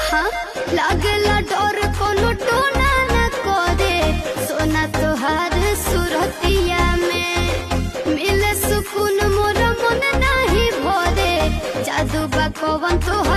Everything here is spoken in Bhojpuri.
हाँ लागेला डर कोनो टोना न करे सोना तोहार सुरतिया में मिले सुकून मोर मन नहीं भरे जादू बा कवन तोहार